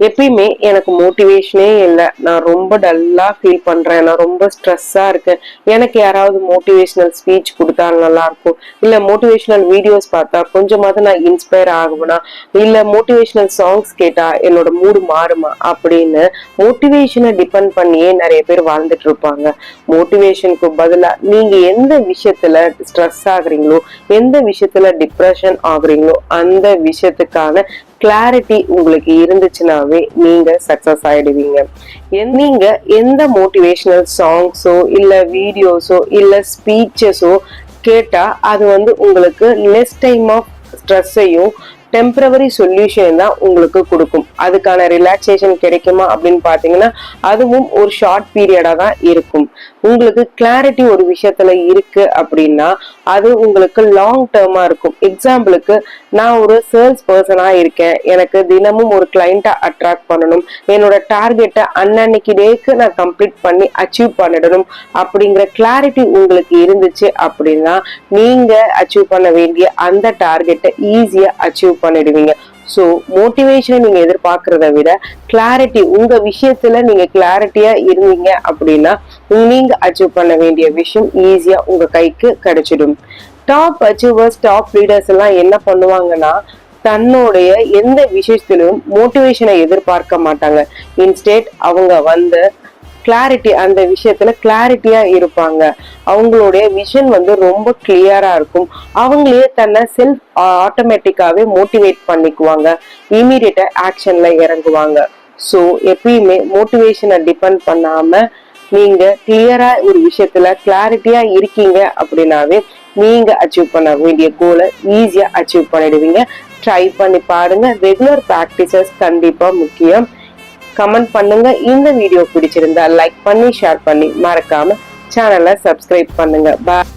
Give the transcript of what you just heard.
எப்பயுமே எனக்கு மோட்டிவேஷனே இல்லை, நான் ரொம்ப டல்லா ஃபீல் பண்றேன், நான் ரொம்ப ஸ்ட்ரெஸ்ஸா இருக்கேன், எனக்கு யாராவது மோட்டிவேஷனல் ஸ்பீச் கொடுத்தா நல்லா இருக்கும், இல்ல மோட்டிவேஷனல் வீடியோஸ் பார்த்தா கொஞ்சமாவது நான் இன்ஸ்பயர் ஆகுவேனா, இல்ல மோட்டிவேஷனல் சாங்ஸ் கேட்டா என்னோட மூடு மாறுமா அப்படின்னு மோட்டிவேஷனை டிபெண்ட் பண்ணியே நிறைய பேர் வாழ்ந்துட்டு இருப்பாங்க. மோட்டிவேஷனுக்கு பதிலா நீங்க எந்த விஷயத்துல ஸ்ட்ரெஸ் ஆகுறீங்களோ, எந்த விஷயத்துல டிப்ரெஷன் ஆகுறீங்களோ அந்த விஷயத்துக்கான கிளாரிட்டி உங்களுக்கு இருந்துச்சுனாவே நீங்க சக்சஸ் ஆயிடுவீங்க. நீங்க எந்த மோட்டிவேஷனல் சாங்ஸோ இல்ல வீடியோஸோ இல்ல ஸ்பீச்சஸோ கேட்டா அது உங்களுக்கு லெஸ் டைம் ஆஃப் ஸ்ட்ரெஸ்ஸையும் டெம்பரவரி சொல்யூஷன் தான் உங்களுக்கு கொடுக்கும். அதுக்கான ரிலாக்ஸேஷன் கிடைக்குமா அப்படின்னு பாத்தீங்கன்னா அதுவும் ஒரு ஷார்ட் பீரியடா தான் இருக்கும். உங்களுக்கு கிளாரிட்டி ஒரு விஷயத்துல இருக்கு அப்படின்னா அது உங்களுக்கு லாங் டேர்மா இருக்கும். எக்ஸாம்பிளுக்கு நான் ஒரு சேல்ஸ் பர்சனா இருக்கேன், எனக்கு தினமும் ஒரு கிளைண்ட்டை அட்ராக்ட் பண்ணணும், என்னோட டார்கெட்டை அன்னன்னைக்கு டேக்கு நான் கம்ப்ளீட் பண்ணி அச்சீவ் பண்ணிடணும் அப்படிங்கிற கிளாரிட்டி உங்களுக்கு இருந்துச்சு அப்படின்னா நீங்க அச்சீவ் பண்ண வேண்டிய அந்த டார்கெட்டை ஈஸியா அச்சீவ் பண்ணிடுவீங்க. சோ மோட்டிவேஷன் நீங்க எதிர்பார்க்கறத விட கிளாரிட்டி உங்க விஷயத்துல நீங்க கிளாரிட்டியா இருந்தீங்க அப்படின்னா நீங்க அச்சீவ் பண்ண வேண்டிய விஷயம் ஈஸியா உங்க கைக்கு கிடைச்சிடும். டாப் அச்சீவர்ஸ், டாப் லீடர்ஸ் எல்லாம் என்ன பண்ணுவாங்கன்னா தன்னுடைய எந்த விஷயத்திலும் மோட்டிவேஷனை எதிர்பார்க்க மாட்டாங்க. இன்ஸ்டேட் அவங்க கிளாரிட்டி, அந்த விஷயத்துல கிளாரிட்டியா இருப்பாங்க. அவங்களுடைய விஷன் ரொம்ப கிளியரா இருக்கும். அவங்களே தன்னை செல்ஃப் ஆட்டோமேட்டிக்காவே மோட்டிவேட் பண்ணிக்குவாங்க, இமீடியட்டா ஆக்ஷன்ல இறங்குவாங்க. சோ எப்பயுமே மோட்டிவேஷனை டிபெண்ட் பண்ணாம நீங்க கிளியரா ஒரு விஷயத்துல கிளாரிட்டியா இருக்கீங்க அப்படின்னாவே நீங்க அச்சீவ் பண்ண வேண்டிய கோலை ஈஸியா அச்சீவ் பண்ணிடுவீங்க. ட்ரை பண்ணி பாருங்க. ரெகுலர் பிராக்டிசஸ் கண்டிப்பா முக்கியம். கமெண்ட் பண்ணுங்க. இந்த வீடியோ பிடிச்சிருந்தா லைக் பண்ணி ஷேர் பண்ணி மறக்காம சேனலை சப்ஸ்கிரைப் பண்ணுங்க. பாய்.